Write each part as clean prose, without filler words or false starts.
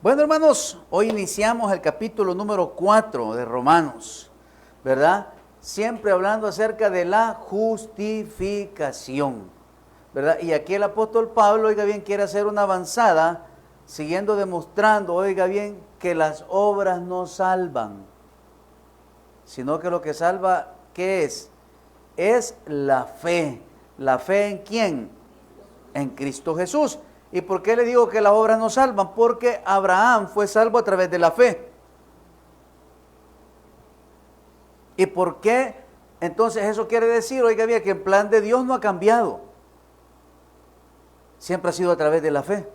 Bueno, hermanos, hoy iniciamos el capítulo número 4 de Romanos, ¿verdad? Siempre hablando acerca de la justificación, ¿verdad? Y aquí el apóstol Pablo, oiga bien, quiere hacer una avanzada, siguiendo demostrando, oiga bien, que las obras no salvan, sino que lo que salva, ¿qué es? Es la fe. ¿La fe en quién? En Cristo Jesús. ¿Y por qué le digo que las obras no salvan? Porque Abraham fue salvo a través de la fe. ¿Y por qué? Entonces eso quiere decir, oiga bien, que el plan de Dios no ha cambiado. Siempre ha sido a través de la fe.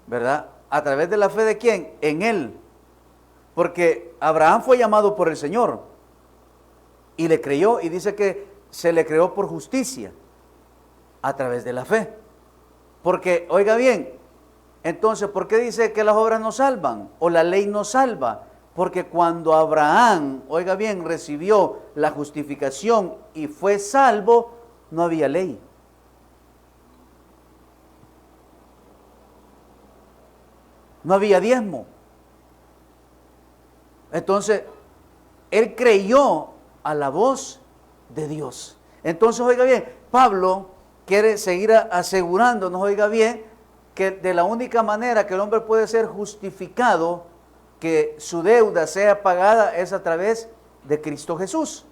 ¿Verdad? ¿A través de la fe de quién? En Él. Porque Abraham fue llamado por el Señor. Y le creyó, y dice que se le creó por justicia. A través de la fe. Porque, oiga bien, entonces, ¿por qué dice que las obras no salvan? O la ley no salva. Porque cuando Abraham, oiga bien, recibió la justificación y fue salvo, no había ley. No había diezmo. Entonces, él creyó a la voz de Dios. Entonces, oiga bien, Pablo quiere seguir asegurándonos, oiga bien, que de la única manera que el hombre puede ser justificado, que su deuda sea pagada, es a través de Cristo Jesús,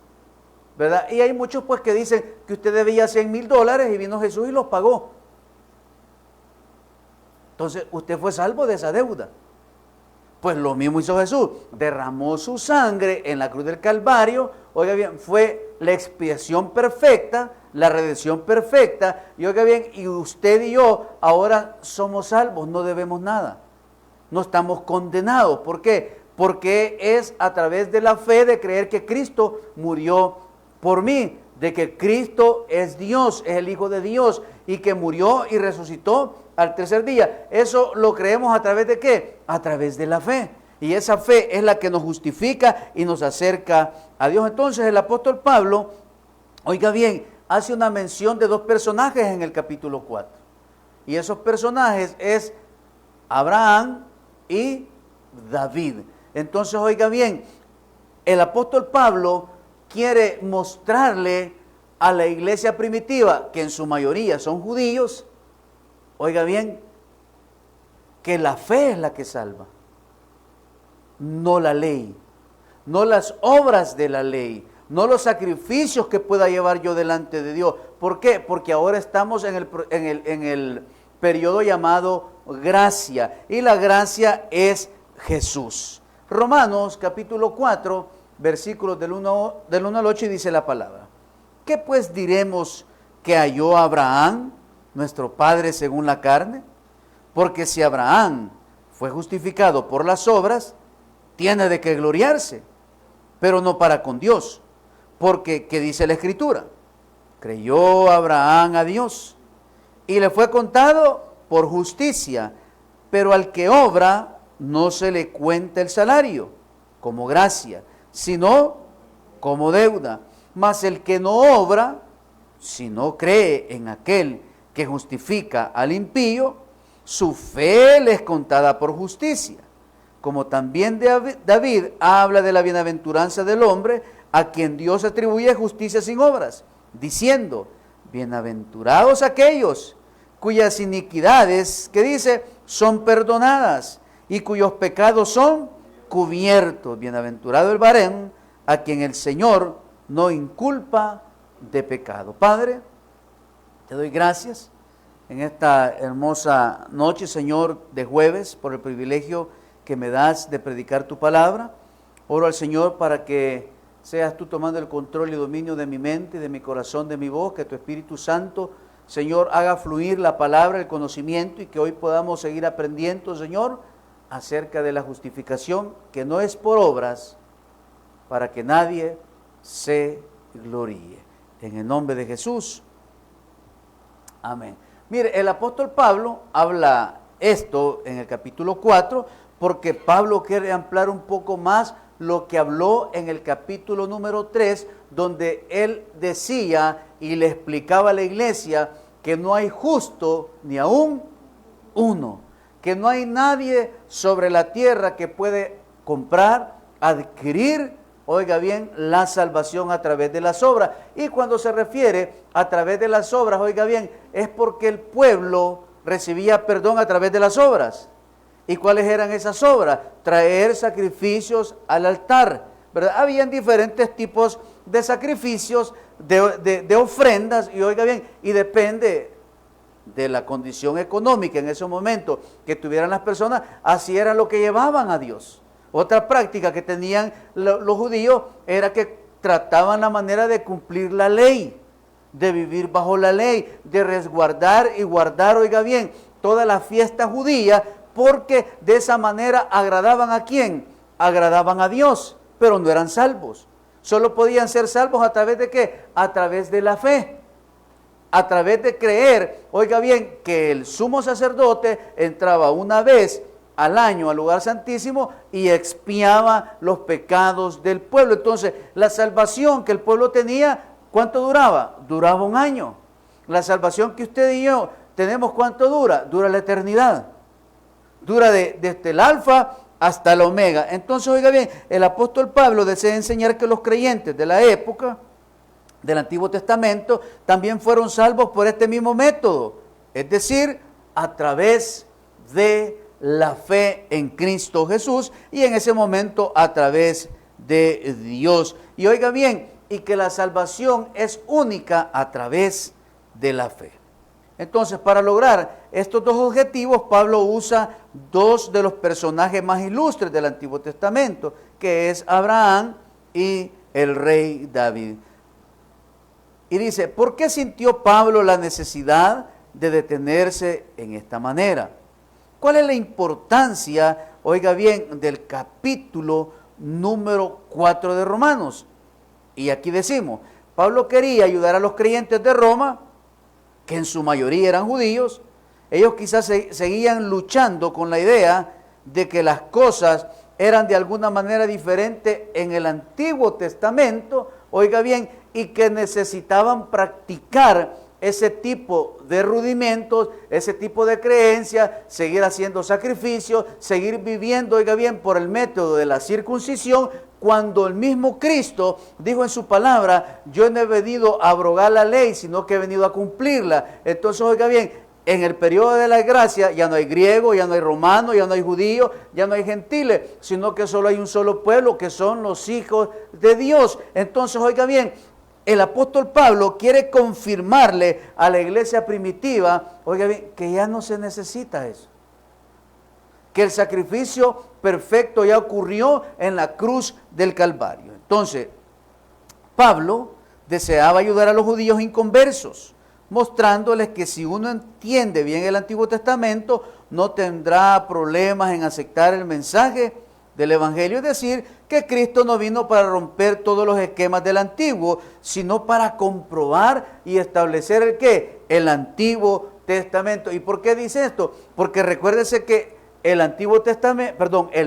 ¿verdad? Y hay muchos pues que dicen que usted debía $100,000 y vino Jesús y los pagó. Entonces, usted fue salvo de esa deuda. Pues lo mismo hizo Jesús, derramó su sangre en la cruz del Calvario, oiga bien, fue la expiación perfecta, la redención perfecta, y oiga bien, y usted y yo ahora somos salvos, no debemos nada, no estamos condenados. ¿Por qué? Porque es a través de la fe de creer que Cristo murió por mí, de que Cristo es Dios, es el Hijo de Dios, y que murió y resucitó al tercer día. Eso lo creemos a través de ¿qué? A través de la fe. Y esa fe es la que nos justifica y nos acerca a Dios. Entonces el apóstol Pablo, oiga bien, hace una mención de dos personajes en el capítulo 4. Y esos personajes es Abraham y David. Entonces, oiga bien, el apóstol Pablo quiere mostrarle a la iglesia primitiva, que en su mayoría son judíos, oiga bien, que la fe es la que salva, no la ley, no las obras de la ley, no los sacrificios que pueda llevar yo delante de Dios. ¿Por qué? Porque ahora estamos en el periodo llamado gracia, y la gracia es Jesús. Romanos capítulo 4, versículos del 1 al 8, dice la palabra: ¿qué pues diremos que halló Abraham, nuestro padre según la carne? Porque si Abraham fue justificado por las obras, tiene de qué gloriarse, pero no para con Dios. Porque, ¿qué dice la Escritura? Creyó Abraham a Dios, y le fue contado por justicia, pero al que obra no se le cuenta el salario como gracia, sino como deuda. Mas el que no obra, si no cree en aquel que justifica al impío, su fe le es contada por justicia. Como también David habla de la bienaventuranza del hombre a quien Dios atribuye justicia sin obras, diciendo: bienaventurados aquellos cuyas iniquidades, que dice, son perdonadas y cuyos pecados son cubiertos. Bienaventurado el varón a quien el Señor no inculpa de pecado. Padre, te doy gracias en esta hermosa noche, Señor, de jueves, por el privilegio que me das de predicar tu palabra. Oro al Señor para que seas tú tomando el control y dominio de mi mente, de mi corazón, de mi voz, que tu Espíritu Santo, Señor, haga fluir la palabra, el conocimiento, y que hoy podamos seguir aprendiendo, Señor, acerca de la justificación, que no es por obras, para que nadie se gloríe. En el nombre de Jesús. Amén. Mire, el apóstol Pablo habla esto en el capítulo 4, porque Pablo quiere ampliar un poco más lo que habló en el capítulo número 3, donde él decía y le explicaba a la iglesia que no hay justo ni aún uno, que no hay nadie sobre la tierra que puede comprar, adquirir, oiga bien, la salvación a través de las obras. Y cuando se refiere a través de las obras, oiga bien, es porque el pueblo recibía perdón a través de las obras. ¿Y cuáles eran esas obras? Traer sacrificios al altar, ¿verdad? Habían diferentes tipos de sacrificios, de ofrendas, y oiga bien, y depende de la condición económica en ese momento que tuvieran las personas, así era lo que llevaban a Dios. Otra práctica que tenían los judíos era que trataban la manera de cumplir la ley, de vivir bajo la ley, de resguardar y guardar, oiga bien, toda la fiesta judía, porque de esa manera agradaban ¿a quién? Agradaban a Dios, pero no eran salvos. Solo podían ser salvos a través de ¿qué? A través de la fe. A través de creer, oiga bien, que el sumo sacerdote entraba una vez al año al lugar santísimo y expiaba los pecados del pueblo. Entonces, la salvación que el pueblo tenía, ¿cuánto duraba? Duraba un año. La salvación que usted y yo tenemos, ¿cuánto dura? Dura la eternidad. Dura desde el alfa hasta el omega. Entonces, oiga bien, el apóstol Pablo desea enseñar que los creyentes de la época del Antiguo Testamento también fueron salvos por este mismo método, es decir, a través de la fe en Cristo Jesús y en ese momento a través de Dios. Y oiga bien, y que la salvación es única a través de la fe. Entonces, para lograr estos dos objetivos, Pablo usa dos de los personajes más ilustres del Antiguo Testamento, que es Abraham y el rey David. Y dice, ¿por qué sintió Pablo la necesidad de detenerse en esta manera? ¿Cuál es la importancia, oiga bien, del capítulo número 4 de Romanos? Y aquí decimos, Pablo quería ayudar a los creyentes de Roma, que en su mayoría eran judíos. Ellos quizás seguían luchando con la idea de que las cosas eran de alguna manera diferentes en el Antiguo Testamento, oiga bien, y que necesitaban practicar ese tipo de rudimentos, ese tipo de creencias, seguir haciendo sacrificios, seguir viviendo, oiga bien, por el método de la circuncisión, cuando el mismo Cristo dijo en su palabra, yo no he venido a abrogar la ley, sino que he venido a cumplirla. Entonces, oiga bien, en el periodo de la gracia ya no hay griego, ya no hay romano, ya no hay judío, ya no hay gentiles, sino que solo hay un solo pueblo, que son los hijos de Dios. Entonces, oiga bien, el apóstol Pablo quiere confirmarle a la iglesia primitiva, oiga bien, que ya no se necesita eso. Que el sacrificio perfecto ya ocurrió en la cruz del Calvario. Entonces, Pablo deseaba ayudar a los judíos inconversos, mostrándoles que si uno entiende bien el Antiguo Testamento, no tendrá problemas en aceptar el mensaje del Evangelio, es decir, que Cristo no vino para romper todos los esquemas del Antiguo, sino para comprobar y establecer el ¿qué? El Antiguo Testamento. ¿Y por qué dice esto? Porque recuérdese que el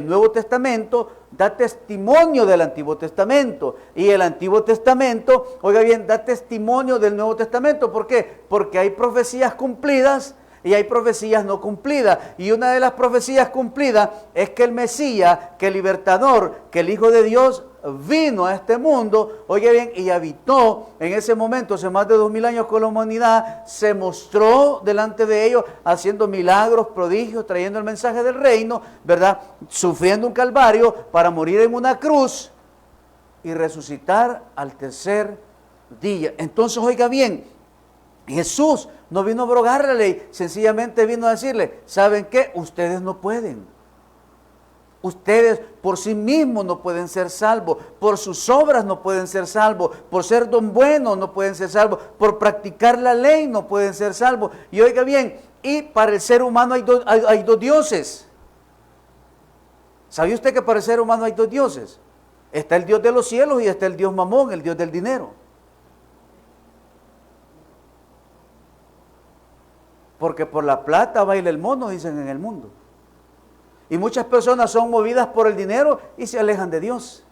Nuevo Testamento da testimonio del Antiguo Testamento, y el Antiguo Testamento, oiga bien, da testimonio del Nuevo Testamento. ¿Por qué? Porque hay profecías cumplidas y hay profecías no cumplidas, y una de las profecías cumplidas es que el Mesías, que el libertador, que el Hijo de Dios vino a este mundo, oye bien, y habitó en ese momento, hace más de 2000 años con la humanidad, se mostró delante de ellos, haciendo milagros, prodigios, trayendo el mensaje del reino, ¿verdad? Sufriendo un calvario para morir en una cruz y resucitar al tercer día. Entonces, oiga bien, Jesús no vino a abrogar la ley, sencillamente vino a decirle, ¿saben qué? Ustedes no pueden. Ustedes por sí mismos no pueden ser salvos, por sus obras no pueden ser salvos, por ser don bueno no pueden ser salvos, por practicar la ley no pueden ser salvos. Y oiga bien, y para el ser humano hay dos dioses. ¿Sabía usted que para el ser humano hay dos dioses? Está el Dios de los cielos y está el Dios Mamón, el Dios del dinero. Porque por la plata baila el mono, dicen en el mundo. Y muchas personas son movidas por el dinero y se alejan de Dios.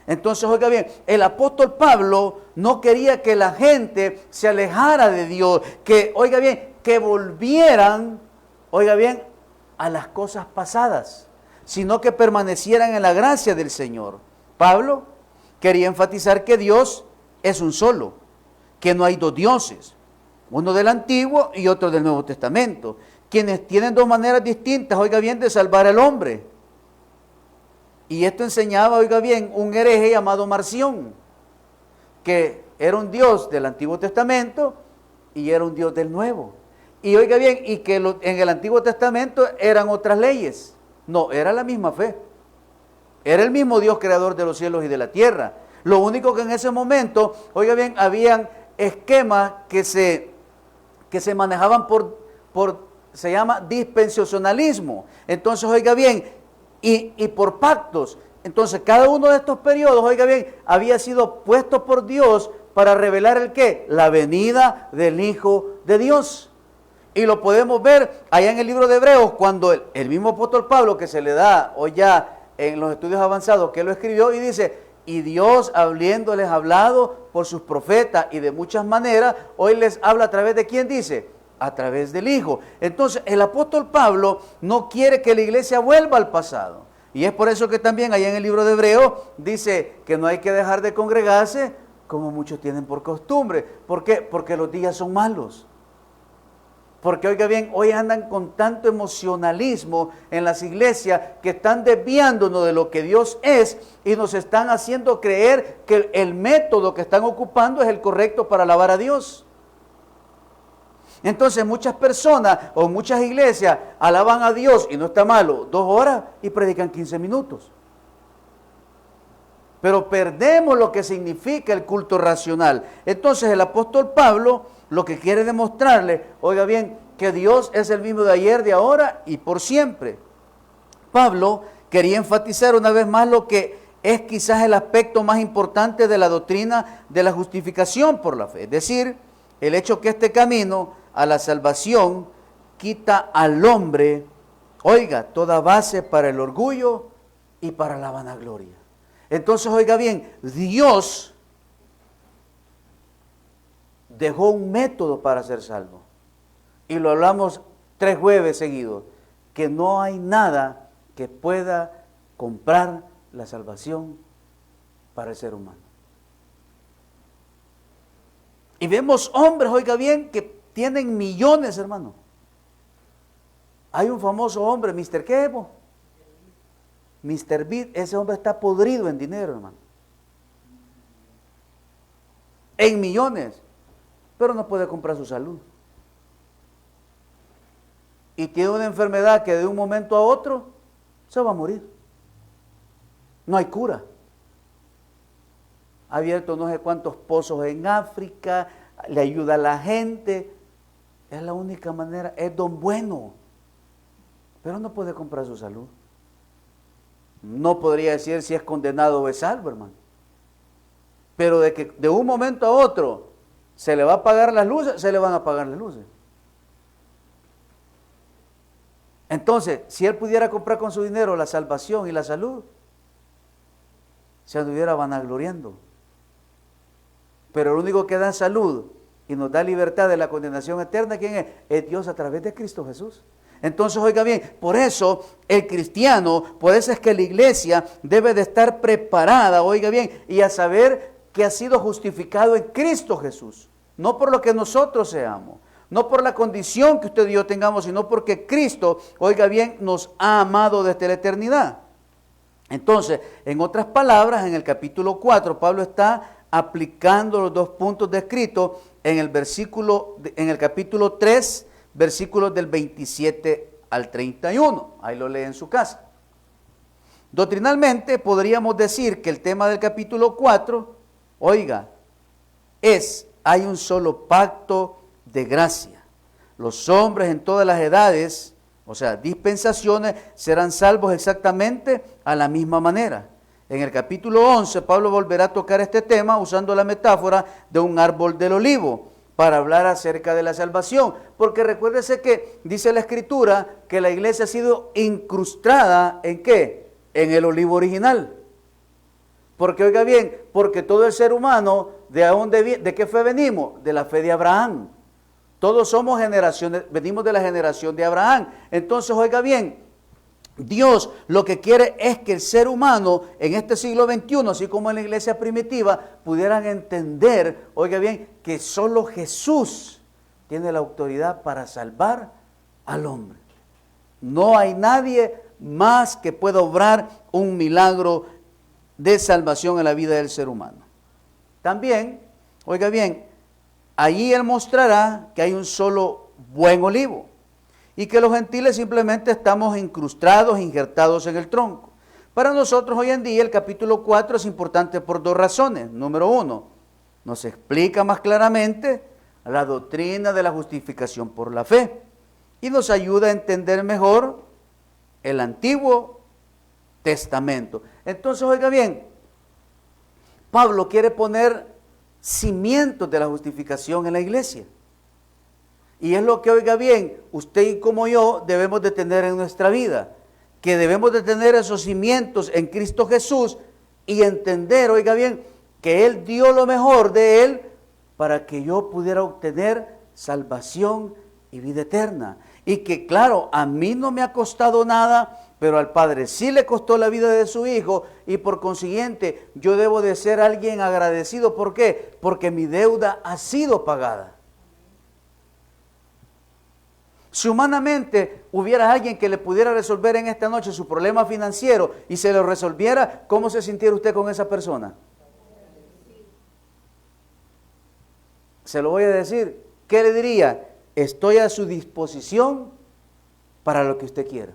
Entonces, oiga bien, el apóstol Pablo no quería que la gente se alejara de Dios, que, oiga bien, que volvieran oiga bien, a las cosas pasadas, sino que permanecieran en la gracia del Señor. Pablo quería enfatizar que Dios es un solo, que no hay dos dioses, uno del Antiguo y otro del Nuevo Testamento, quienes tienen dos maneras distintas, oiga bien, de salvar al hombre. Y esto enseñaba, oiga bien, un hereje llamado Marción, que era un Dios del Antiguo Testamento y era un Dios del Nuevo. Y oiga bien, y que en el Antiguo Testamento eran otras leyes. No, era la misma fe. Era el mismo Dios creador de los cielos y de la tierra. Lo único que en ese momento, oiga bien, habían esquemas que se manejaban se llama dispensacionalismo. Entonces, oiga bien, y por pactos. Entonces, cada uno de estos periodos, oiga bien, había sido puesto por Dios para revelar el qué, la venida del Hijo de Dios. Y lo podemos ver allá en el libro de Hebreos, cuando el mismo apóstol Pablo, que se le da hoy ya en los estudios avanzados, que lo escribió y dice, y Dios habiéndoles hablado por sus profetas y de muchas maneras, hoy les habla a través de ¿quién dice? A través del Hijo. Entonces el apóstol Pablo no quiere que la iglesia vuelva al pasado. Y es por eso que también allá en el libro de Hebreos dice que no hay que dejar de congregarse como muchos tienen por costumbre. ¿Por qué? Porque los días son malos. Porque oiga bien, hoy andan con tanto emocionalismo en las iglesias que están desviándonos de lo que Dios es y nos están haciendo creer que el método que están ocupando es el correcto para alabar a Dios. Entonces muchas personas o muchas iglesias alaban a Dios, y no está malo, 2 horas y predican 15 minutos. Pero perdemos lo que significa el culto racional. Entonces el apóstol Pablo lo que quiere demostrarle, oiga bien, que Dios es el mismo de ayer, de ahora y por siempre. Pablo quería enfatizar una vez más lo que es quizás el aspecto más importante de la doctrina de la justificación por la fe. Es decir, el hecho que este camino a la salvación quita al hombre, oiga, toda base para el orgullo y para la vanagloria. Entonces, oiga bien, Dios dejó un método para ser salvo. Y lo hablamos 3 jueves seguidos, que no hay nada que pueda comprar la salvación para el ser humano. Y vemos hombres, oiga bien, que tienen millones, hermano. Hay un famoso hombre, Mr. Kevo, Mr. Beat, ese hombre está podrido en dinero, hermano. En millones. Pero no puede comprar su salud. Y tiene una enfermedad que de un momento a otro se va a morir. No hay cura. Ha abierto no sé cuántos pozos en África, le ayuda a la gente. Es la única manera, es don bueno. Pero no puede comprar su salud. No podría decir si es condenado o es salvo, hermano. Pero de que de un momento a otro se le va a apagar las luces, se le van a apagar las luces. Entonces, si él pudiera comprar con su dinero la salvación y la salud, se anduviera vanagloriando. Pero el único que da salud y nos da libertad de la condenación eterna, ¿quién es? Es Dios a través de Cristo Jesús. Entonces, oiga bien, por eso el cristiano, por eso es que la iglesia debe de estar preparada, oiga bien, y a saber que ha sido justificado en Cristo Jesús. No por lo que nosotros seamos, no por la condición que usted y yo tengamos, sino porque Cristo, oiga bien, nos ha amado desde la eternidad. Entonces, en otras palabras, en el capítulo 4, Pablo está aplicando los 2 puntos descritos en el capítulo 3, versículos del 27 al 31. Ahí lo lee en su casa. Doctrinalmente podríamos decir que el tema del capítulo 4, oiga, hay un solo pacto de gracia. Los hombres en todas las edades, o sea, dispensaciones, serán salvos exactamente a la misma manera. En el capítulo 11, Pablo volverá a tocar este tema usando la metáfora de un árbol del olivo para hablar acerca de la salvación. Porque recuérdese que dice la Escritura que la iglesia ha sido incrustada ¿en qué? En el olivo original. Porque oiga bien, porque todo el ser humano, ¿de qué fe venimos? De la fe de Abraham. Todos somos generaciones, venimos de la generación de Abraham. Entonces, oiga bien, Dios lo que quiere es que el ser humano en este siglo XXI, así como en la iglesia primitiva, pudieran entender, oiga bien, que solo Jesús tiene la autoridad para salvar al hombre. No hay nadie más que pueda obrar un milagro de salvación en la vida del ser humano. También, oiga bien, allí Él mostrará que hay un solo buen olivo y que los gentiles simplemente estamos incrustados, injertados en el tronco. Para nosotros hoy en día el capítulo 4 es importante por dos razones. Número uno, nos explica más claramente la doctrina de la justificación por la fe y nos ayuda a entender mejor el Antiguo Testamento. Entonces, oiga bien, Pablo quiere poner cimientos de la justificación en la iglesia. Y es lo que, oiga bien, usted y como yo debemos de tener en nuestra vida, que debemos de tener esos cimientos en Cristo Jesús y entender, oiga bien, que Él dio lo mejor de Él para que yo pudiera obtener salvación y vida eterna. Y que claro, a mí no me ha costado nada, pero al Padre sí le costó la vida de su Hijo y por consiguiente yo debo de ser alguien agradecido. ¿Por qué? Porque mi deuda ha sido pagada. Si humanamente hubiera alguien que le pudiera resolver en esta noche su problema financiero y se lo resolviera, ¿cómo se sintiera usted con esa persona? Se lo voy a decir. ¿Qué le diría? Estoy a su disposición para lo que usted quiera.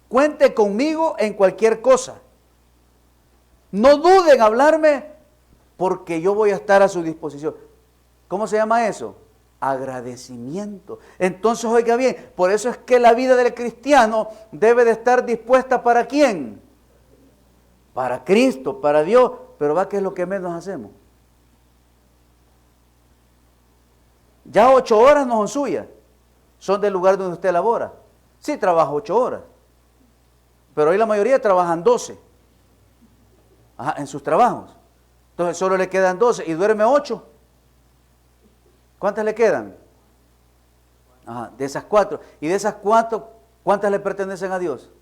Cuente conmigo en cualquier cosa. No duden en hablarme porque yo voy a estar a su disposición. ¿Cómo se llama eso? Agradecimiento. Entonces, oiga bien, por eso es que la vida del cristiano debe de estar dispuesta ¿para quién? Para Cristo, para Dios. Pero va que es lo que menos hacemos. Ya 8 horas no son suyas, son del lugar donde usted labora. Sí, trabaja 8 horas, pero hoy la mayoría trabajan 12 en sus trabajos. Entonces solo le quedan 12 y duerme 8. ¿Cuántas le quedan? De esas 4. Y de esas 4, ¿cuántas le pertenecen a Dios?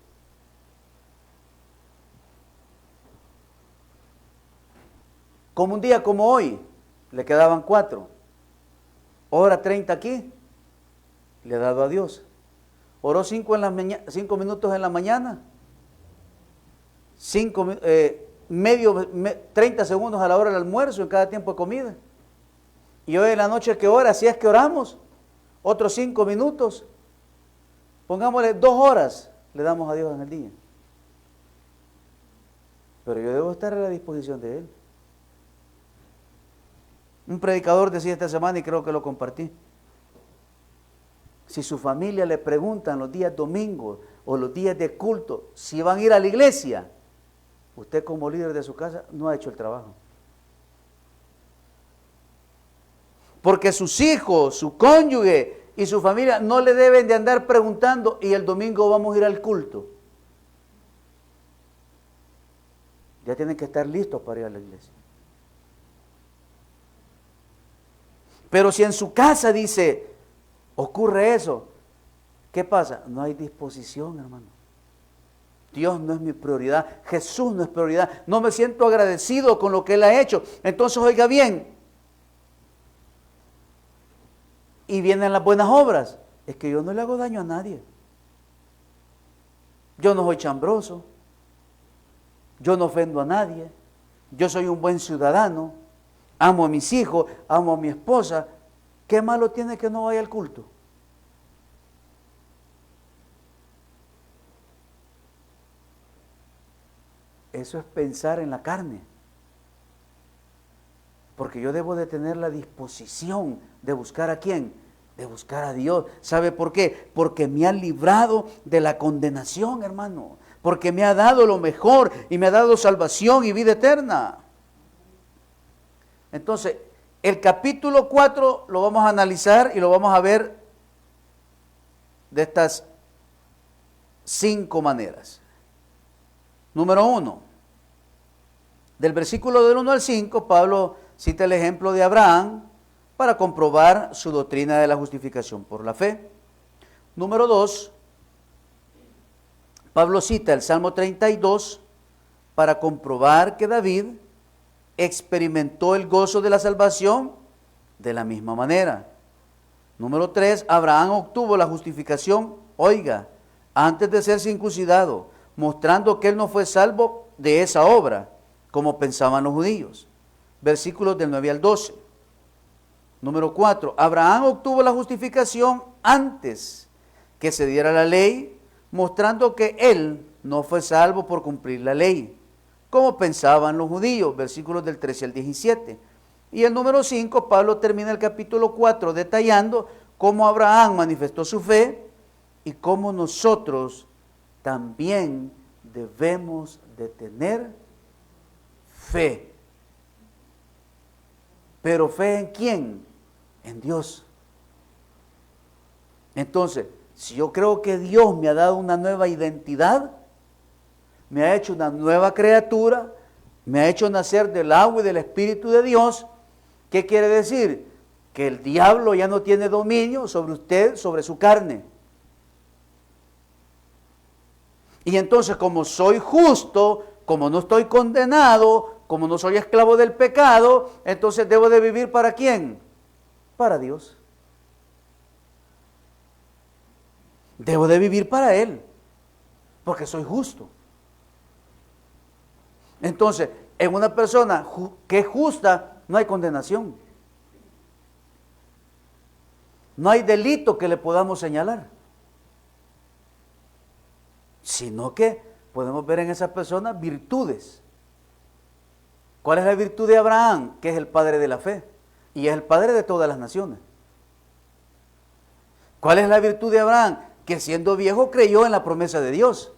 Como un día como hoy, le quedaban 4. Hora 30 aquí, le ha dado a Dios. Oró 5 minutos en la mañana, 30 segundos a la hora del almuerzo en cada tiempo de comida. Y hoy en la noche que ora, si es que oramos, otros 5 minutos, pongámosle 2 horas, le damos a Dios en el día. Pero yo debo estar a la disposición de Él. Un predicador decía esta semana y creo que lo compartí. Si su familia le preguntan los días domingos o los días de culto si van a ir a la iglesia, usted como líder de su casa no ha hecho el trabajo. Porque sus hijos, su cónyuge y su familia no le deben de andar preguntando y el domingo vamos a ir al culto. Ya tienen que estar listos para ir a la iglesia. Pero si en su casa dice, ocurre eso, ¿qué pasa? No hay disposición, hermano. Dios no es mi prioridad, Jesús no es prioridad, no me siento agradecido con lo que Él ha hecho. Entonces, oiga bien, y vienen las buenas obras. Es que yo no le hago daño a nadie. Yo no soy chambroso, yo no ofendo a nadie, yo soy un buen ciudadano. Amo a mis hijos, amo a mi esposa. ¿Qué malo tiene que no vaya al culto? Eso es pensar en la carne. Porque yo debo de tener la disposición de buscar ¿a quién? De buscar a Dios. ¿Sabe por qué? Porque me ha librado de la condenación, hermano. Porque me ha dado lo mejor y me ha dado salvación y vida eterna. Entonces, el capítulo 4 lo vamos a analizar y lo vamos a ver de estas 5 maneras. Número 1, del versículo del 1 al 5, Pablo cita el ejemplo de Abraham, para comprobar su doctrina de la justificación por la fe. Número 2, Pablo cita el Salmo 32 para comprobar que David experimentó el gozo de la salvación de la misma manera. Número 3, Abraham obtuvo la justificación, oiga, antes de ser circuncidado, mostrando que él no fue salvo de esa obra, como pensaban los judíos. Versículos del 9 al 12. Número 4, Abraham obtuvo la justificación antes que se diera la ley, mostrando que él no fue salvo por cumplir la ley, como pensaban los judíos, versículos del 13 al 17. Y el número 5, Pablo termina el capítulo 4 detallando cómo Abraham manifestó su fe y cómo nosotros también debemos de tener fe. ¿Pero fe en quién? En Dios. Entonces, si yo creo que Dios me ha dado una nueva identidad, me ha hecho una nueva criatura, me ha hecho nacer del agua y del Espíritu de Dios, ¿qué quiere decir? Que el diablo ya no tiene dominio sobre usted, sobre su carne. Y entonces, como soy justo, como no estoy condenado, como no soy esclavo del pecado, entonces debo de vivir ¿para quién? Para Dios. Debo de vivir para Él, porque soy justo. Entonces, en una persona que es justa, no hay condenación. No hay delito que le podamos señalar. Sino que podemos ver en esa persona virtudes. ¿Cuál es la virtud de Abraham? Que es el padre de la fe y es el padre de todas las naciones. ¿Cuál es la virtud de Abraham? Que siendo viejo creyó en la promesa de Dios,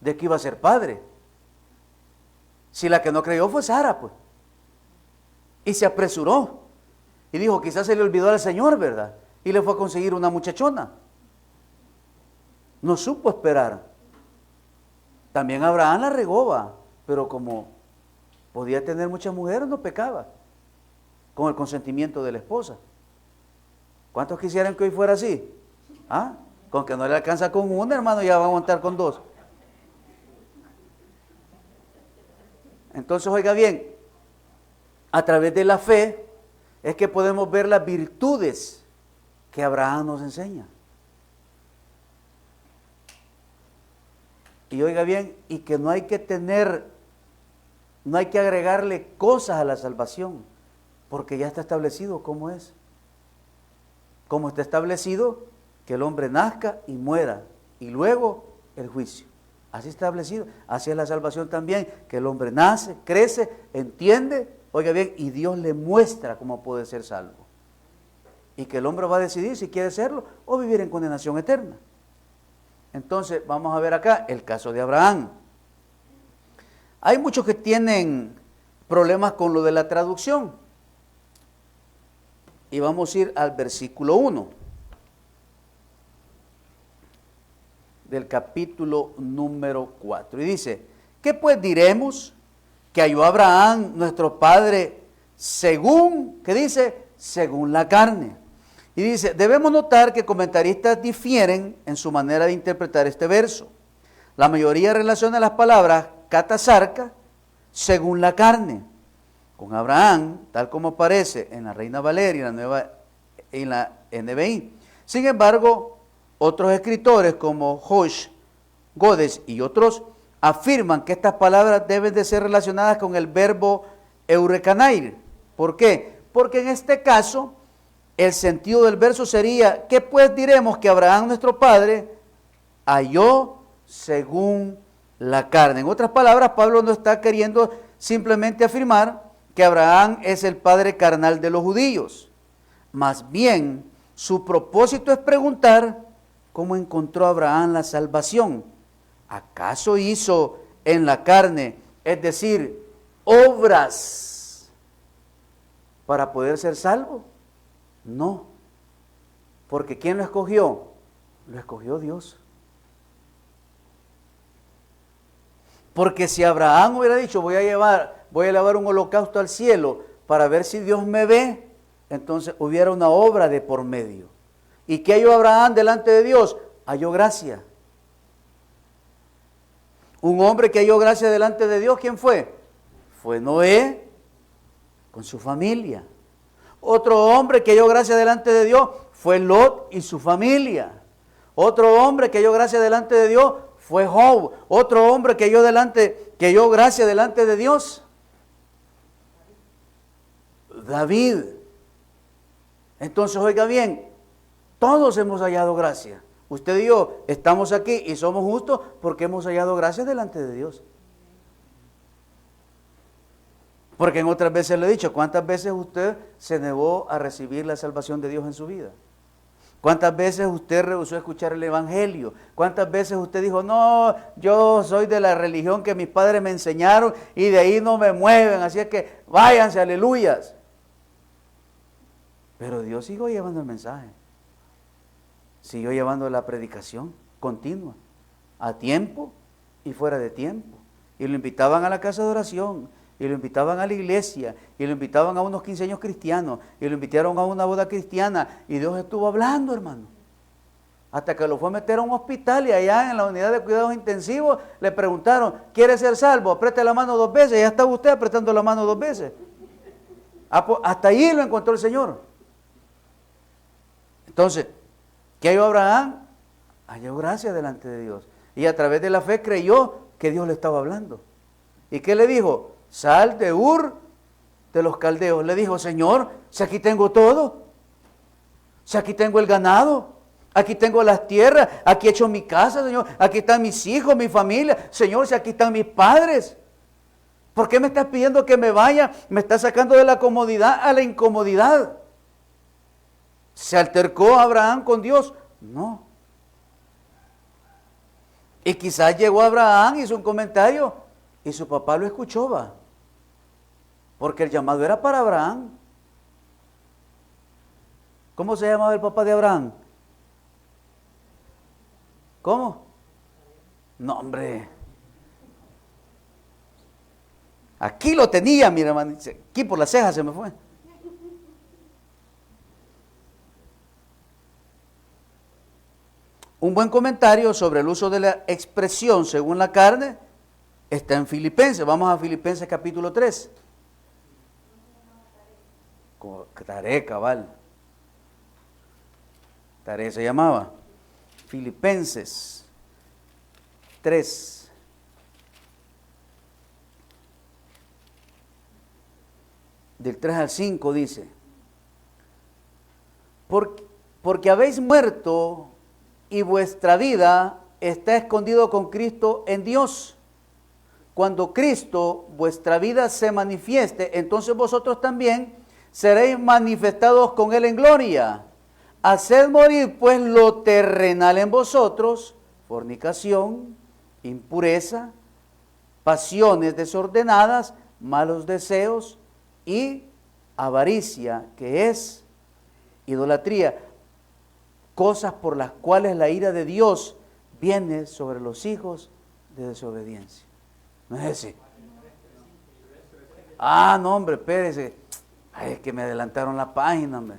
de que iba a ser padre. Si la que no creyó fue Sara, pues. Y se apresuró. Y dijo, quizás se le olvidó al Señor, ¿verdad? Y le fue a conseguir una muchachona. No supo esperar. También Abraham la regó, ¿va? Pero como podía tener muchas mujeres, no pecaba. Con el consentimiento de la esposa. ¿Cuántos quisieran que hoy fuera así? ¿Ah? Con que no le alcanza con una, hermano, ya va a aguantar con dos. Entonces, oiga bien, a través de la fe es que podemos ver las virtudes que Abraham nos enseña. Y oiga bien, y que no hay que agregarle cosas a la salvación, porque ya está establecido cómo es. Como está establecido que el hombre nazca y muera, y luego el juicio. Así establecido, así es la salvación también, que el hombre nace, crece, entiende, oiga bien, y Dios le muestra cómo puede ser salvo. Y que el hombre va a decidir si quiere serlo o vivir en condenación eterna. Entonces, vamos a ver acá el caso de Abraham. Hay muchos que tienen problemas con lo de la traducción. Y vamos a ir al versículo 1 del capítulo número 4. Y dice, ¿qué pues diremos? Que halló Abraham, nuestro padre, según, ¿qué dice? Según la carne. Y dice, debemos notar que comentaristas difieren en su manera de interpretar este verso. La mayoría relaciona las palabras catasarca, según la carne, con Abraham, tal como aparece en la Reina Valeria y en la NBI. Sin embargo, otros escritores como Josh, Godes y otros afirman que estas palabras deben de ser relacionadas con el verbo eurekanair. ¿Por qué? Porque en este caso, el sentido del verso sería, ¿qué pues diremos que Abraham, nuestro padre, halló según la carne? En otras palabras, Pablo no está queriendo simplemente afirmar que Abraham es el padre carnal de los judíos. Más bien, su propósito es preguntar cómo encontró Abraham la salvación. ¿Acaso hizo en la carne, es decir, obras para poder ser salvo? No, porque ¿quién lo escogió? Lo escogió Dios. Porque si Abraham hubiera dicho, voy a llevar un holocausto al cielo para ver si Dios me ve, entonces hubiera una obra de por medio. ¿Y qué halló Abraham delante de Dios? Halló gracia. Un hombre que halló gracia delante de Dios, ¿quién fue? Fue Noé con su familia. Otro hombre que halló gracia delante de Dios fue Lot y su familia. Otro hombre que halló gracia delante de Dios fue Job. Otro hombre que halló gracia delante de Dios, David. Entonces, oiga bien, todos hemos hallado gracia. Usted y yo estamos aquí y somos justos porque hemos hallado gracia delante de Dios. Porque en otras veces le he dicho, ¿cuántas veces usted se negó a recibir la salvación de Dios en su vida? ¿Cuántas veces usted rehusó escuchar el Evangelio? ¿Cuántas veces usted dijo, no, yo soy de la religión que mis padres me enseñaron y de ahí no me mueven, así es que váyanse, aleluyas? Pero Dios siguió llevando el mensaje, siguió llevando la predicación continua, a tiempo y fuera de tiempo. Y lo invitaban a la casa de oración, y lo invitaban a la iglesia, y lo invitaban a unos 15 años cristianos, y lo invitaron a una boda cristiana, y Dios estuvo hablando, hermano. Hasta que lo fue a meter a un hospital, y allá en la unidad de cuidados intensivos le preguntaron, ¿quiere ser salvo? Apriete la mano 2 veces, ya estaba usted apretando la mano 2 veces. Hasta allí lo encontró el Señor. Entonces, ¿qué halló Abraham? Halló gracia delante de Dios. Y a través de la fe creyó que Dios le estaba hablando. ¿Y qué le dijo? Sal de Ur de los caldeos. Le dijo, Señor, si aquí tengo todo, si aquí tengo el ganado, aquí tengo las tierras, aquí he hecho mi casa, Señor, aquí están mis hijos, mi familia, Señor, si aquí están mis padres, ¿por qué me estás pidiendo que me vaya? Me estás sacando de la comodidad a la incomodidad. ¿Se altercó Abraham con Dios? No. Y quizás llegó Abraham, hizo un comentario y su papá lo escuchó, va. Porque el llamado era para Abraham. ¿Cómo se llamaba el papá de Abraham? ¿Cómo? No, hombre. Aquí lo tenía, mi hermano. Aquí por las cejas se me fue. Un buen comentario sobre el uso de la expresión según la carne está en Filipenses. Vamos a Filipenses capítulo 3. Tare, cabal. Tare se llamaba. Filipenses 3. Del 3 al 5 dice, porque habéis muerto y vuestra vida está escondido con Cristo en Dios. Cuando Cristo, vuestra vida, se manifieste, entonces vosotros también seréis manifestados con Él en gloria. Haced morir pues lo terrenal en vosotros, fornicación, impureza, pasiones desordenadas, malos deseos y avaricia, que es idolatría. Cosas por las cuales la ira de Dios viene sobre los hijos de desobediencia. ¿No es ese? Ah, no, hombre, espérese. Ay, es que me adelantaron la página, hombre.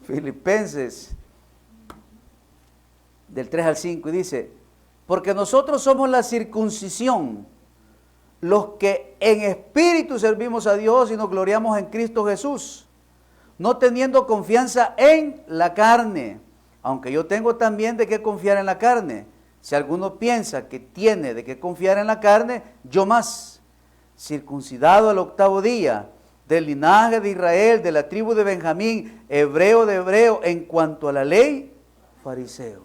Filipenses, del 3 al 5, y dice, porque nosotros somos la circuncisión, los que en espíritu servimos a Dios y nos gloriamos en Cristo Jesús, no teniendo confianza en la carne, aunque yo tengo también de qué confiar en la carne. Si alguno piensa que tiene de qué confiar en la carne, yo más, circuncidado al 8º día, del linaje de Israel, de la tribu de Benjamín, hebreo de hebreo, en cuanto a la ley, fariseo.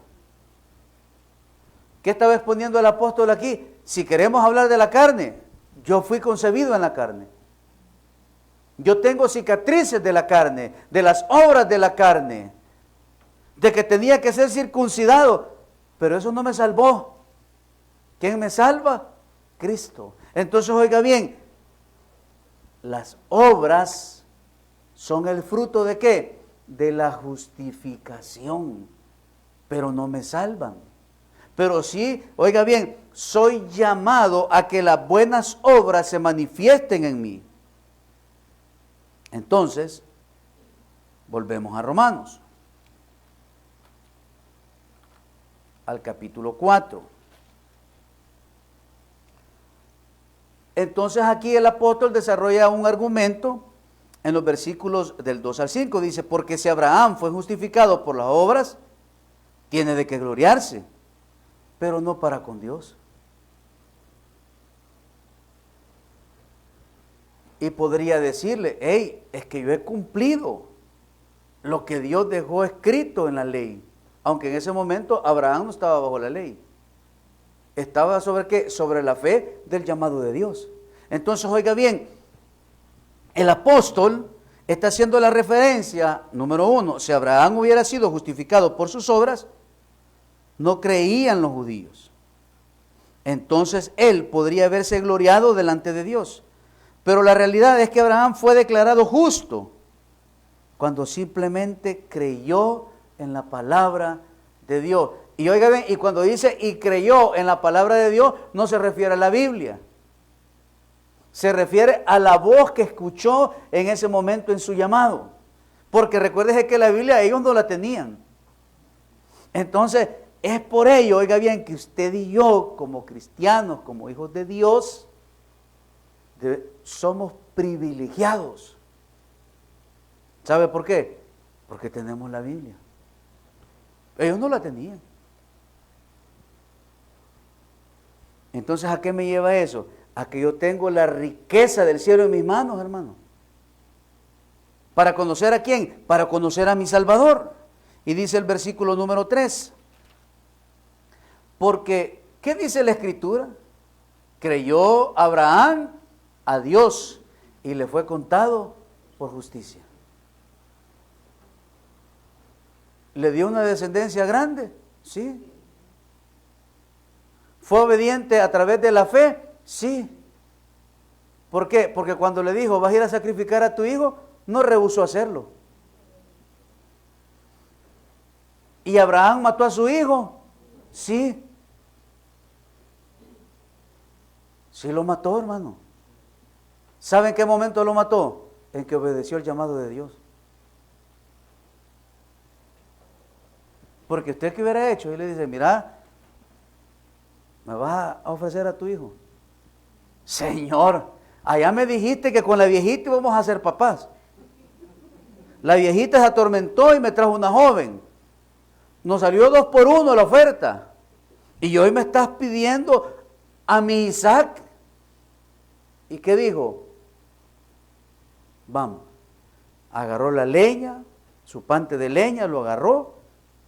¿Qué estaba exponiendo el apóstol aquí? Si queremos hablar de la carne, yo fui concebido en la carne. Yo tengo cicatrices de la carne, de las obras de la carne, de que tenía que ser circuncidado, pero eso no me salvó. ¿Quién me salva? Cristo. Entonces, oiga bien, las obras son el fruto ¿de qué? De la justificación, pero no me salvan. pero sí, oiga bien, soy llamado a que las buenas obras se manifiesten en mí. Entonces, volvemos a Romanos, al capítulo 4. Entonces aquí el apóstol desarrolla un argumento en los versículos del 2 al 5. Dice, porque si Abraham fue justificado por las obras, tiene de qué gloriarse, pero no para con Dios. Y podría decirle, hey, es que yo he cumplido lo que Dios dejó escrito en la ley. Aunque en ese momento Abraham no estaba bajo la ley. Estaba sobre qué? Sobre la fe del llamado de Dios. Entonces, oiga bien, el apóstol está haciendo la referencia, número 1, si Abraham hubiera sido justificado por sus obras, no creían los judíos. Entonces él podría haberse gloriado delante de Dios. Pero la realidad es que Abraham fue declarado justo cuando simplemente creyó en la palabra de Dios. Y oiga bien, y cuando dice y creyó en la palabra de Dios, no se refiere a la Biblia. Se refiere a la voz que escuchó en ese momento en su llamado. Porque recuérdese que la Biblia ellos no la tenían. Entonces, es por ello, oiga bien, que usted y yo, como cristianos, como hijos de Dios, somos privilegiados. ¿Sabe por qué? Porque tenemos la Biblia. Ellos no la tenían. Entonces, ¿a qué me lleva eso? A que yo tengo la riqueza del cielo en mis manos, hermano. ¿Para conocer a quién? Para conocer a mi Salvador. Y dice el versículo número 3. Porque, ¿qué dice la Escritura? Creyó Abraham a Dios y le fue contado por justicia. ¿Le dio una descendencia grande? Sí. ¿Fue obediente a través de la fe? Sí. ¿Por qué? Porque cuando le dijo, vas a ir a sacrificar a tu hijo, no rehusó hacerlo. ¿Y Abraham mató a su hijo? Sí. Sí lo mató, hermano. ¿Sabe en qué momento lo mató? En que obedeció el llamado de Dios. Porque usted, ¿qué hubiera hecho? Y le dice, mira, ¿me vas a ofrecer a tu hijo? Señor, allá me dijiste que con la viejita íbamos a ser papás. La viejita se atormentó y me trajo una joven. Nos salió 2 por 1 la oferta. Y hoy me estás pidiendo a mi Isaac. ¿Y qué dijo? Vamos. Agarró la leña, su pante de leña, lo agarró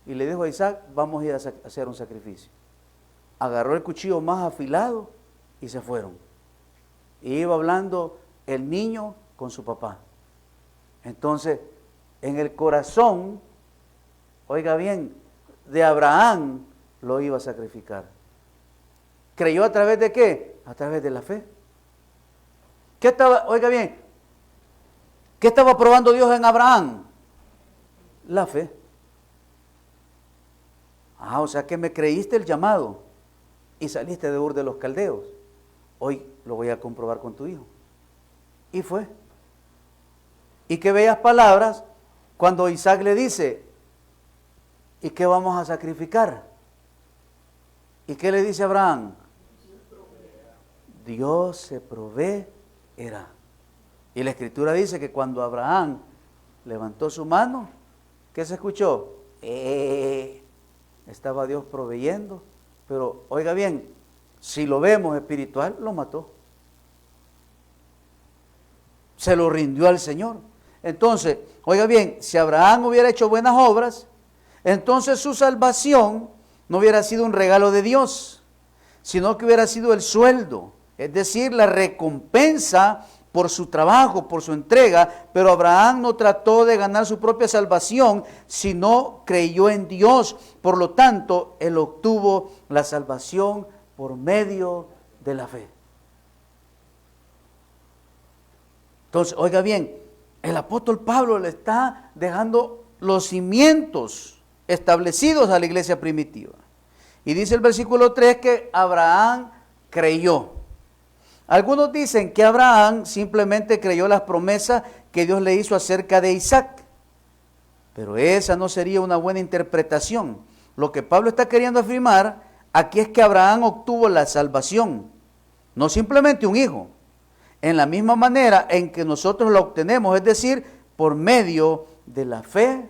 y le dijo a Isaac, vamos a ir a hacer un sacrificio. Agarró el cuchillo más afilado y se fueron. Y iba hablando el niño con su papá. Entonces, en el corazón, oiga bien, de Abraham lo iba a sacrificar. ¿Creyó a través de qué? A través de la fe. ¿Qué estaba, oiga bien, qué estaba probando Dios en Abraham? La fe. O sea que me creíste el llamado y saliste de Ur de los Caldeos. Hoy lo voy a comprobar con tu hijo. Y fue. Y qué bellas palabras cuando Isaac le dice, ¿y qué vamos a sacrificar? ¿Y qué le dice Abraham? Dios se proveerá. Y la Escritura dice que cuando Abraham levantó su mano, ¿qué se escuchó? Estaba Dios proveyendo. Pero oiga bien, si lo vemos espiritual, lo mató. Se lo rindió al Señor. Entonces, oiga bien, si Abraham hubiera hecho buenas obras, entonces su salvación no hubiera sido un regalo de Dios, sino que hubiera sido el sueldo, es decir, la recompensa por su trabajo, por su entrega. Pero Abraham no trató de ganar su propia salvación, sino creyó en Dios. Por lo tanto, él obtuvo la salvación por medio de la fe. Entonces, oiga bien, el apóstol Pablo le está dejando los cimientos establecidos a la iglesia primitiva. Y dice el versículo 3 que Abraham creyó. Algunos dicen que Abraham simplemente creyó las promesas que Dios le hizo acerca de Isaac. Pero esa no sería una buena interpretación. Lo que Pablo está queriendo afirmar aquí es que Abraham obtuvo la salvación, no simplemente un hijo, en la misma manera en que nosotros la obtenemos, es decir, por medio de la fe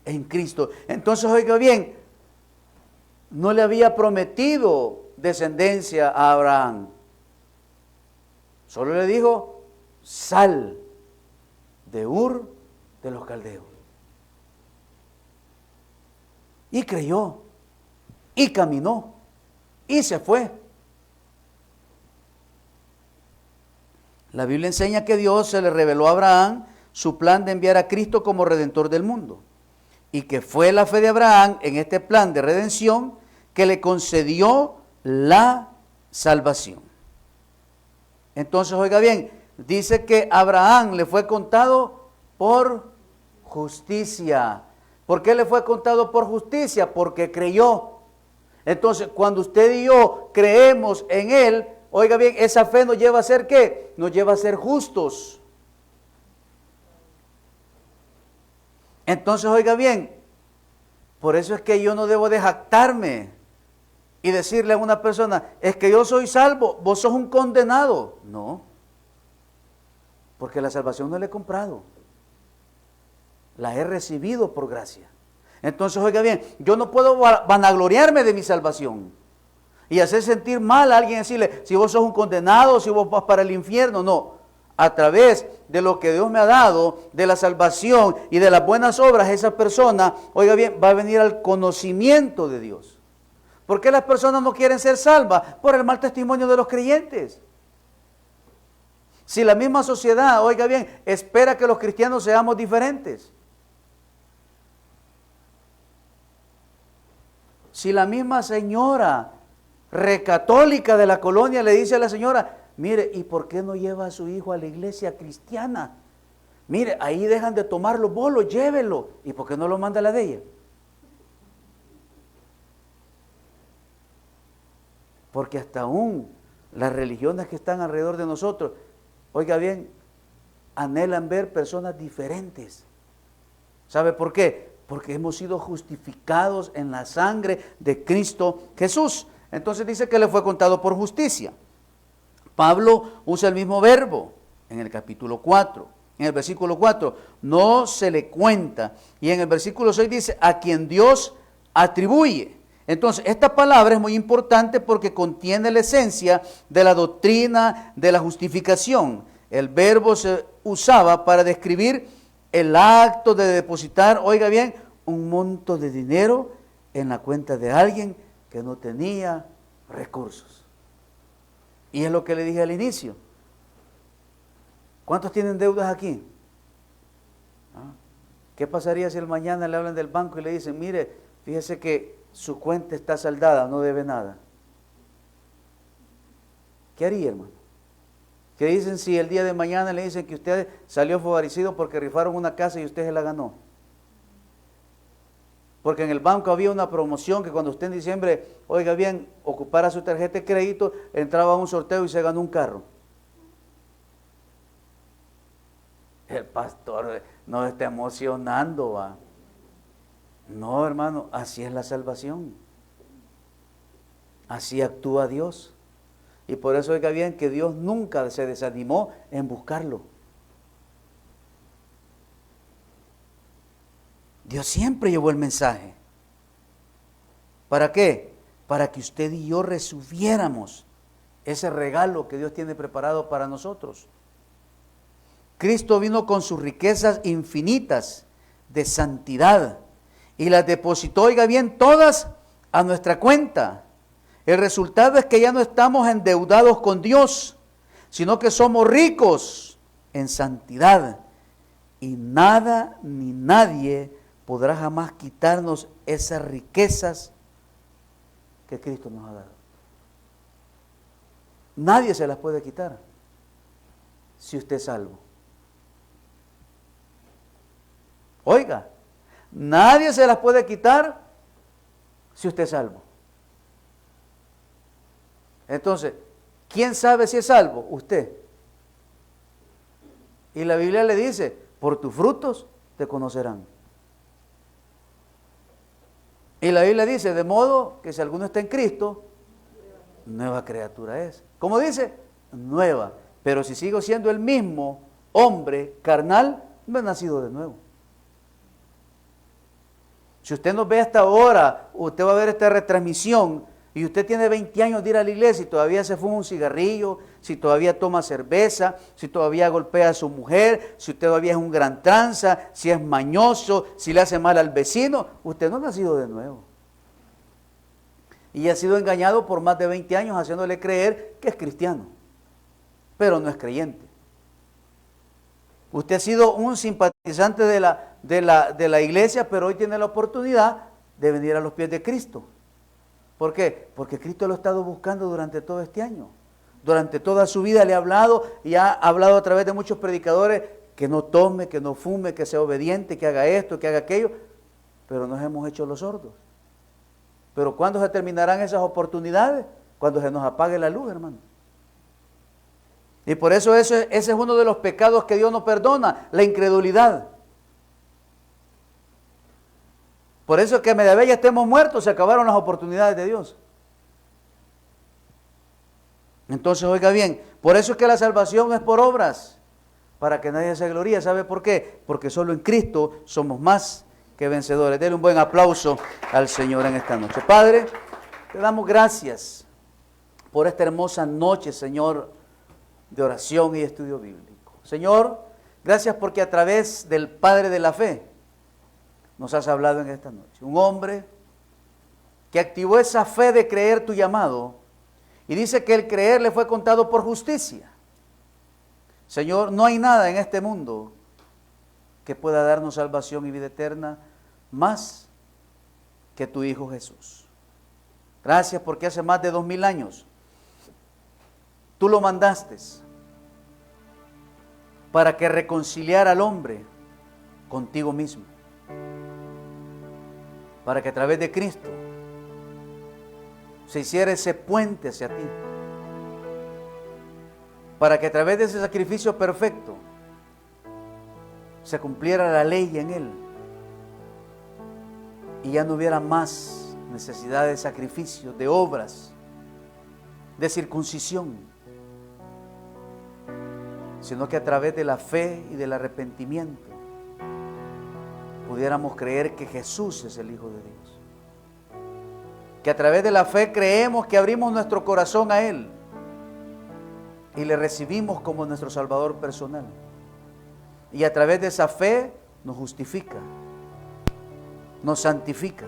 en Cristo. Entonces, oiga bien, no le había prometido descendencia a Abraham. Solo le dijo, sal de Ur de los Caldeos. Y creyó, y caminó, y se fue. La Biblia enseña que Dios se le reveló a Abraham su plan de enviar a Cristo como Redentor del mundo. Y que fue la fe de Abraham en este plan de redención que le concedió la salvación. Entonces, oiga bien, dice que a Abraham le fue contado por justicia. ¿Por qué le fue contado por justicia? Porque creyó. Entonces, cuando usted y yo creemos en Él, oiga bien, esa fe nos lleva a ser ¿qué? Nos lleva a ser justos. Entonces, oiga bien, por eso es que yo no debo de jactarme y decirle a una persona, es que yo soy salvo, vos sos un condenado. No, porque la salvación no la he comprado. La he recibido por gracia. Entonces, oiga bien, yo no puedo vanagloriarme de mi salvación y hacer sentir mal a alguien, decirle, si vos sos un condenado, si vos vas para el infierno. No, a través de lo que Dios me ha dado, de la salvación y de las buenas obras, esa persona, oiga bien, va a venir al conocimiento de Dios. ¿Por qué las personas no quieren ser salvas? Por el mal testimonio de los creyentes. Si la misma sociedad, oiga bien, espera que los cristianos seamos diferentes. Si la misma señora recatólica de la colonia le dice a la señora, mire, ¿y por qué no lleva a su hijo a la iglesia cristiana? Mire, ahí dejan de tomar los bolos, llévelo. ¿Y por qué no lo manda a la de ella? Porque hasta aún las religiones que están alrededor de nosotros, oiga bien, anhelan ver personas diferentes. ¿Sabe por qué? Porque hemos sido justificados en la sangre de Cristo Jesús. Entonces dice que le fue contado por justicia. Pablo usa el mismo verbo en el capítulo 4. En el versículo 4, no se le cuenta. Y en el versículo 6 dice, a quien Dios atribuye. Entonces, esta palabra es muy importante porque contiene la esencia de la doctrina de la justificación. El verbo se usaba para describir el acto de depositar, oiga bien, un monto de dinero en la cuenta de alguien que no tenía recursos. Y es lo que le dije al inicio. ¿Cuántos tienen deudas aquí? ¿Qué pasaría si el mañana le hablan del banco y le dicen, mire, fíjese que su cuenta está saldada, no debe nada? ¿Qué haría, hermano? ¿Qué dicen si el día de mañana le dicen que usted salió favorecido porque rifaron una casa y usted se la ganó? Porque en el banco había una promoción que cuando usted en diciembre, oiga bien, ocupara su tarjeta de crédito, entraba a un sorteo y se ganó un carro. El pastor no está emocionando, ¿va? No, hermano, así es la salvación. Así actúa Dios. Y por eso oiga bien que Dios nunca se desanimó en buscarlo. Dios siempre llevó el mensaje. ¿Para qué? Para que usted y yo recibiéramos ese regalo que Dios tiene preparado para nosotros. Cristo vino con sus riquezas infinitas de santidad y las depositó, oiga bien, todas a nuestra cuenta. El resultado es que ya no estamos endeudados con Dios, sino que somos ricos en santidad. Y nada ni nadie podrá jamás quitarnos esas riquezas que Cristo nos ha dado. Nadie se las puede quitar si usted es salvo. Oiga, nadie se las puede quitar si usted es salvo. Entonces, ¿quién sabe si es salvo? Usted. Y la Biblia le dice, por tus frutos te conocerán. Y la Biblia dice, de modo que si alguno está en Cristo, nueva criatura es. ¿Cómo dice? Nueva. Pero si sigo siendo el mismo hombre carnal, no he nacido de nuevo. Si usted nos ve hasta ahora, usted va a ver esta retransmisión y usted tiene 20 años de ir a la iglesia y todavía se fuma un cigarrillo, si todavía toma cerveza, si todavía golpea a su mujer, si usted todavía es un gran tranza, si es mañoso, si le hace mal al vecino, usted no ha nacido de nuevo. Y ha sido engañado por más de 20 años haciéndole creer que es cristiano, pero no es creyente. Usted ha sido un simpatizante de la iglesia, pero hoy tiene la oportunidad de venir a los pies de Cristo. ¿Por qué? Porque Cristo lo ha estado buscando durante todo este año. Durante toda su vida le ha hablado y ha hablado a través de muchos predicadores que no tome, que no fume, que sea obediente, que haga esto, que haga aquello, pero nos hemos hecho los sordos. Pero ¿cuándo se terminarán esas oportunidades? Cuando se nos apague la luz, hermano. Y por eso ese es uno de los pecados que Dios no perdona, la incredulidad. Por eso que a media vez ya estemos muertos, se acabaron las oportunidades de Dios. Entonces, oiga bien, por eso es que la salvación es por obras, para que nadie se gloríe. ¿Sabe por qué? Porque solo en Cristo somos más que vencedores. Denle un buen aplauso al Señor en esta noche. Padre, te damos gracias por esta hermosa noche, Señor, de oración y estudio bíblico. Señor, gracias porque a través del Padre de la fe nos has hablado en esta noche. Un hombre que activó esa fe de creer tu llamado y dice que el creer le fue contado por justicia. Señor, no hay nada en este mundo que pueda darnos salvación y vida eterna más que tu Hijo Jesús. Gracias porque hace más de 2000 años tú lo mandaste para que reconciliara al hombre contigo mismo. Para que a través de Cristo se hiciera ese puente hacia ti. Para que a través de ese sacrificio perfecto se cumpliera la ley en él. Y ya no hubiera más necesidad de sacrificios, de obras, de circuncisión, sino que a través de la fe y del arrepentimiento pudiéramos creer que Jesús es el Hijo de Dios. Que a través de la fe creemos que abrimos nuestro corazón a Él y le recibimos como nuestro Salvador personal. Y a través de esa fe nos justifica, nos santifica,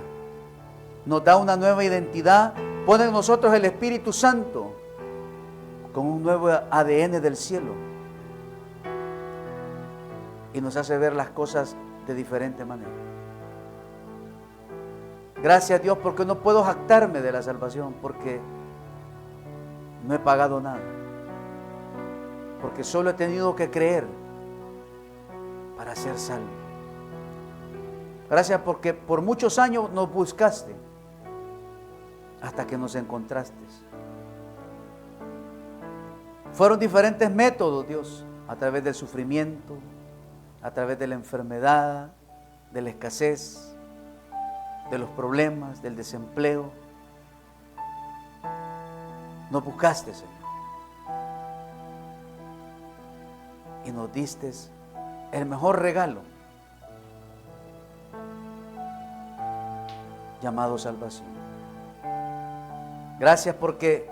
nos da una nueva identidad, pone en nosotros el Espíritu Santo con un nuevo ADN del cielo y nos hace ver las cosas de diferente manera. Gracias a Dios porque no puedo jactarme de la salvación, porque no he pagado nada, porque solo he tenido que creer para ser salvo. Gracias porque por muchos años nos buscaste hasta que nos encontraste. Fueron diferentes métodos, Dios, a través del sufrimiento, a través de la enfermedad, de la escasez, de los problemas, del desempleo. Nos buscaste, Señor, y nos diste el mejor regalo, llamado salvación. Gracias porque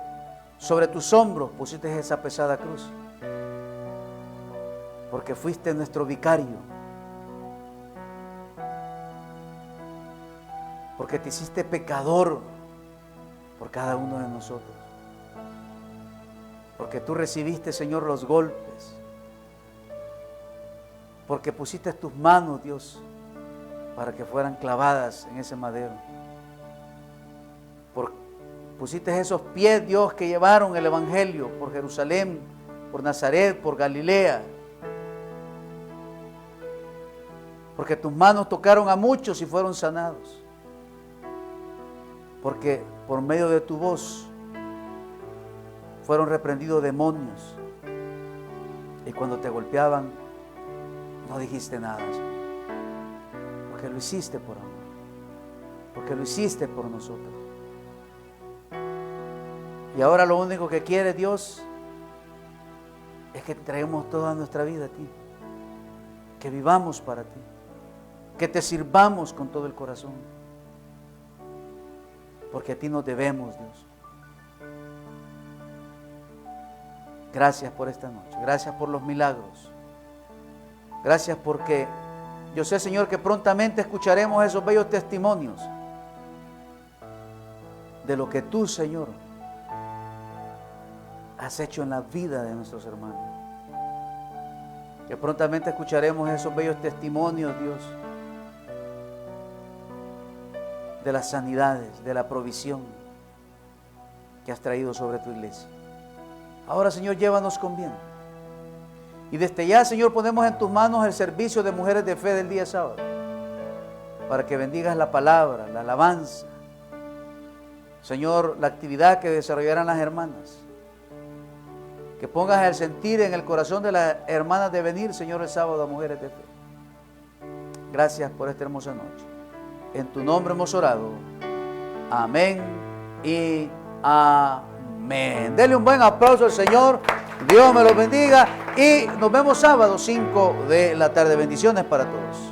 sobre tus hombros pusiste esa pesada cruz, porque fuiste nuestro vicario, porque te hiciste pecador por cada uno de nosotros, porque tú recibiste, Señor, los golpes, porque pusiste tus manos, Dios, para que fueran clavadas en ese madero, pusiste esos pies, Dios, que llevaron el Evangelio por Jerusalén, por Nazaret, por Galilea, porque tus manos tocaron a muchos y fueron sanados, porque por medio de tu voz fueron reprendidos demonios. Y cuando te golpeaban, no dijiste nada, Señor. Porque lo hiciste por amor. Porque lo hiciste por nosotros. Y ahora lo único que quiere Dios es que entreguemos toda nuestra vida a ti. Que vivamos para ti. Que te sirvamos con todo el corazón. Porque a ti nos debemos, Dios. Gracias por esta noche. Gracias por los milagros. Gracias porque yo sé, Señor, que prontamente escucharemos esos bellos testimonios de lo que tú, Señor, has hecho en la vida de nuestros hermanos. Que prontamente escucharemos esos bellos testimonios, Dios, de las sanidades, de la provisión que has traído sobre tu iglesia. Ahora, Señor, llévanos con bien. Y desde ya, Señor, ponemos en tus manos el servicio de mujeres de fe del día sábado, para que bendigas la palabra, la alabanza, Señor, la actividad que desarrollarán las hermanas. Que pongas el sentir en el corazón de las hermanas de venir, Señor, el sábado a Mujeres de Fe. Gracias por esta hermosa noche. En tu nombre hemos orado. Amén y amén. Dele un buen aplauso al Señor. Dios me los bendiga. Y nos vemos sábado 5 de la tarde. Bendiciones para todos.